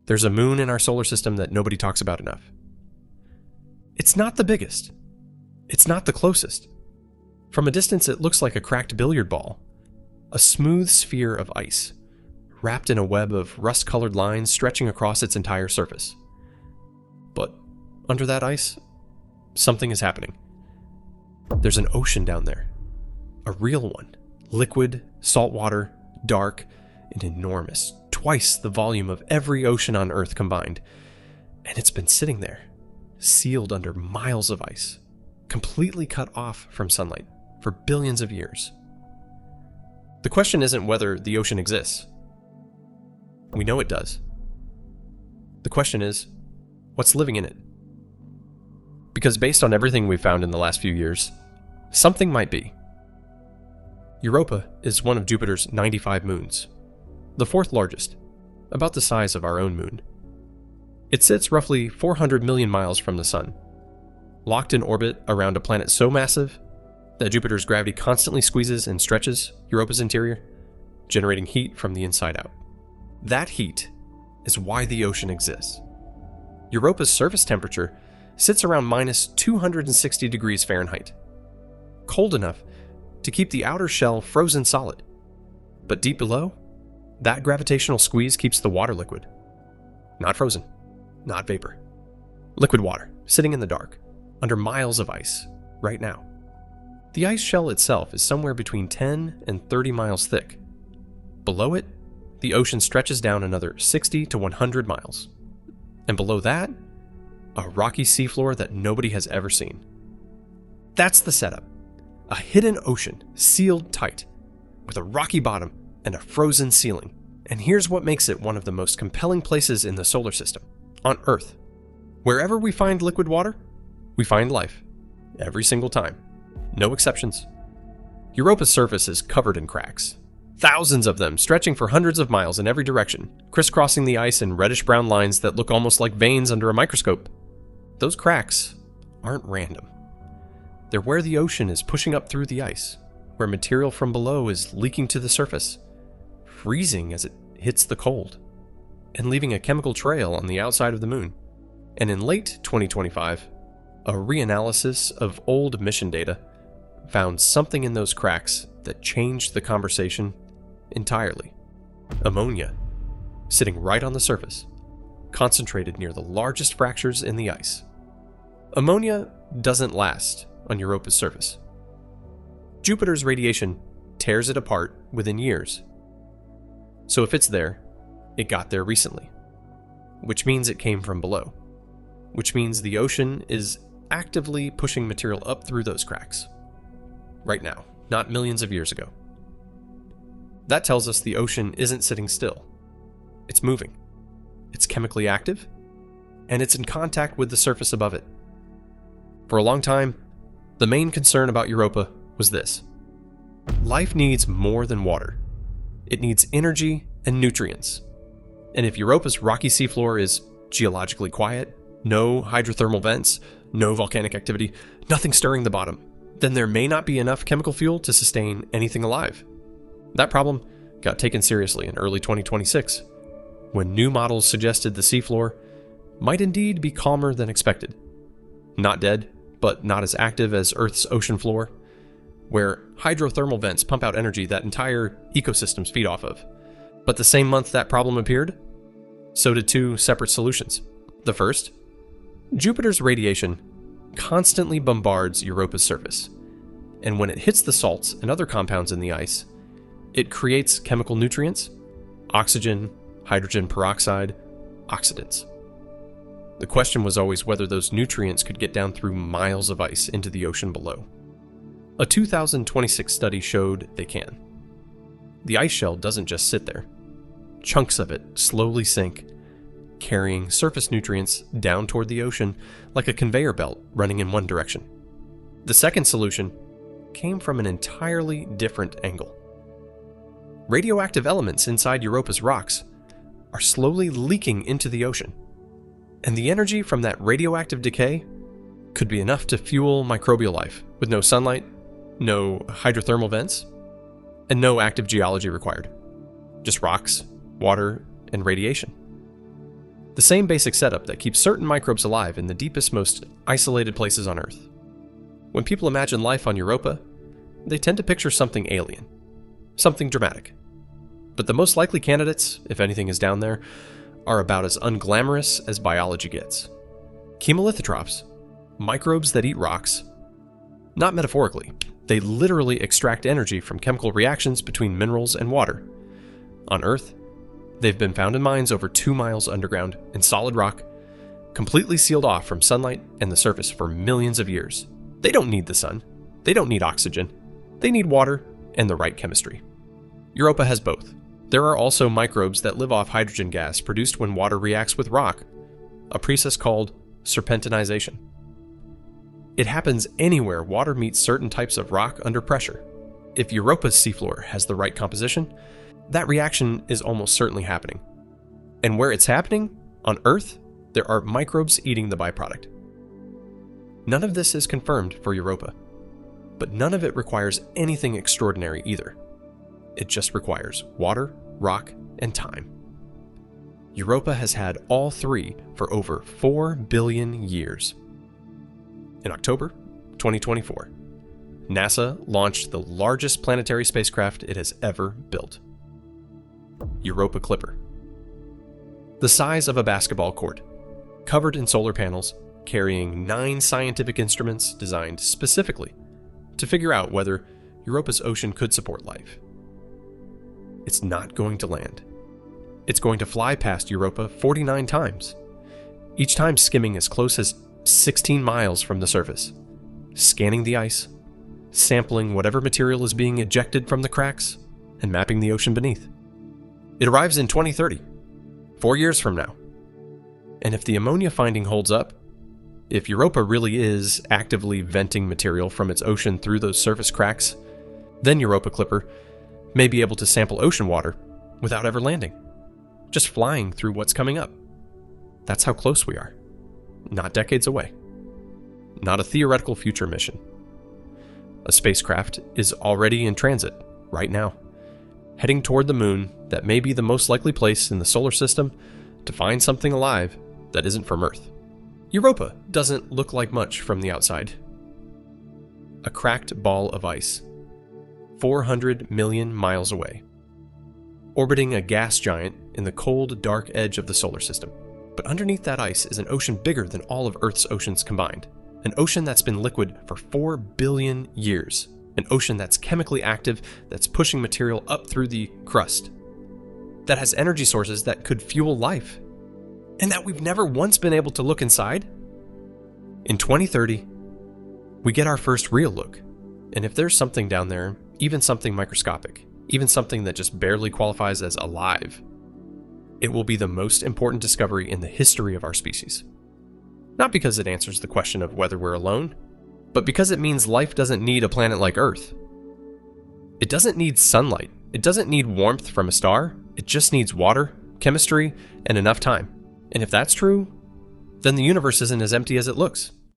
There's a moon in our solar system that nobody talks about enough. It's not the biggest. It's not the closest. From a distance, it looks like a cracked billiard ball, a smooth sphere of ice, wrapped in a web of rust-colored lines stretching across its entire surface. But under that ice, something is happening. There's an ocean down there. A real one. Liquid, saltwater, dark, and enormous. Twice the volume of every ocean on Earth combined. And it's been sitting there, sealed under miles of ice, completely cut off from sunlight for billions of years. The question isn't whether the ocean exists. We know it does. The question is, what's living in it? Because based on everything we've found in the last few years, something might be. Europa is one of Jupiter's 95 moons, the fourth largest, about the size of our own moon. It sits roughly 400 million miles from the Sun, locked in orbit around a planet so massive that Jupiter's gravity constantly squeezes and stretches Europa's interior, generating heat from the inside out. That heat is why the ocean exists. Europa's surface temperature sits around minus 260 degrees Fahrenheit, cold enough to keep the outer shell frozen solid. But deep below, that gravitational squeeze keeps the water liquid. Not frozen, not vapor. Liquid water, sitting in the dark, under miles of ice, right now. The ice shell itself is somewhere between 10 and 30 miles thick. Below it, the ocean stretches down another 60 to 100 miles. And below that, a rocky seafloor that nobody has ever seen. That's the setup. A hidden ocean, sealed tight, with a rocky bottom and a frozen ceiling. And here's what makes it one of the most compelling places in the solar system, on Earth. Wherever we find liquid water, we find life. Every single time. No exceptions. Europa's surface is covered in cracks. Thousands of them stretching for hundreds of miles in every direction, crisscrossing the ice in reddish-brown lines that look almost like veins under a microscope. Those cracks aren't random. They're where the ocean is pushing up through the ice, where material from below is leaking to the surface, freezing as it hits the cold, and leaving a chemical trail on the outside of the moon. And in late 2025, a reanalysis of old mission data found something in those cracks that changed the conversation entirely. Ammonia, sitting right on the surface, concentrated near the largest fractures in the ice. Ammonia doesn't last on Europa's surface. Jupiter's radiation tears it apart within years. So if it's there, it got there recently, which means it came from below, which means the ocean is actively pushing material up through those cracks. Right now, not millions of years ago. That tells us the ocean isn't sitting still. It's moving. It's chemically active, and it's in contact with the surface above it. For a long time, the main concern about Europa was this. Life needs more than water. It needs energy and nutrients. And if Europa's rocky seafloor is geologically quiet, no hydrothermal vents, no volcanic activity, nothing stirring the bottom, then there may not be enough chemical fuel to sustain anything alive. That problem got taken seriously in early 2026, when new models suggested the seafloor might indeed be calmer than expected. Not dead, but not as active as Earth's ocean floor, where hydrothermal vents pump out energy that entire ecosystems feed off of. But the same month that problem appeared, so did two separate solutions. The first, Jupiter's radiation constantly bombards Europa's surface, and when it hits the salts and other compounds in the ice, it creates chemical nutrients, oxygen, hydrogen peroxide, oxidants. The question was always whether those nutrients could get down through miles of ice into the ocean below. A 2026 study showed they can. The ice shell doesn't just sit there. Chunks of it slowly sink, carrying surface nutrients down toward the ocean like a conveyor belt running in one direction. The second solution came from an entirely different angle. Radioactive elements inside Europa's rocks are slowly leaking into the ocean, and the energy from that radioactive decay could be enough to fuel microbial life with no sunlight, no hydrothermal vents, and no active geology required. Just rocks, water, and radiation. The same basic setup that keeps certain microbes alive in the deepest, most isolated places on Earth. When people imagine life on Europa, they tend to picture something alien, something dramatic. But the most likely candidates, if anything is down there, are about as unglamorous as biology gets. Chemolithotrophs, microbes that eat rocks. Not metaphorically, they literally extract energy from chemical reactions between minerals and water. On Earth, they've been found in mines over 2 miles underground in solid rock, completely sealed off from sunlight and the surface for millions of years. They don't need the sun. They don't need oxygen. They need water and the right chemistry. Europa has both. There are also microbes that live off hydrogen gas produced when water reacts with rock, a process called serpentinization. It happens anywhere water meets certain types of rock under pressure. If Europa's seafloor has the right composition, that reaction is almost certainly happening. And where it's happening, on Earth, there are microbes eating the byproduct. None of this is confirmed for Europa, but none of it requires anything extraordinary either. It just requires water, rock, and time. Europa has had all three for over 4 billion years. In October 2024, NASA launched the largest planetary spacecraft it has ever built. Europa Clipper. The size of a basketball court, covered in solar panels, carrying 9 scientific instruments designed specifically to figure out whether Europa's ocean could support life. It's not going to land. It's going to fly past Europa 49 times, each time skimming as close as 16 miles from the surface, scanning the ice, sampling whatever material is being ejected from the cracks, and mapping the ocean beneath. It arrives in 2030, 4 years from now. And if the ammonia finding holds up, if Europa really is actively venting material from its ocean through those surface cracks, then Europa Clipper may be able to sample ocean water without ever landing, just flying through what's coming up. That's how close we are. Not decades away. Not a theoretical future mission. A spacecraft is already in transit right now, heading toward the moon that may be the most likely place in the solar system to find something alive that isn't from Earth. Europa doesn't look like much from the outside. A cracked ball of ice, 400 million miles away, orbiting a gas giant in the cold, dark edge of the solar system. But underneath that ice is an ocean bigger than all of Earth's oceans combined. An ocean that's been liquid for 4 billion years. An ocean that's chemically active, that's pushing material up through the crust. That has energy sources that could fuel life. And that we've never once been able to look inside. In 2030, we get our first real look. And if there's something down there, even something microscopic, even something that just barely qualifies as alive, it will be the most important discovery in the history of our species. Not because it answers the question of whether we're alone, but because it means life doesn't need a planet like Earth. It doesn't need sunlight. It doesn't need warmth from a star. It just needs water, chemistry, and enough time. And if that's true, then the universe isn't as empty as it looks.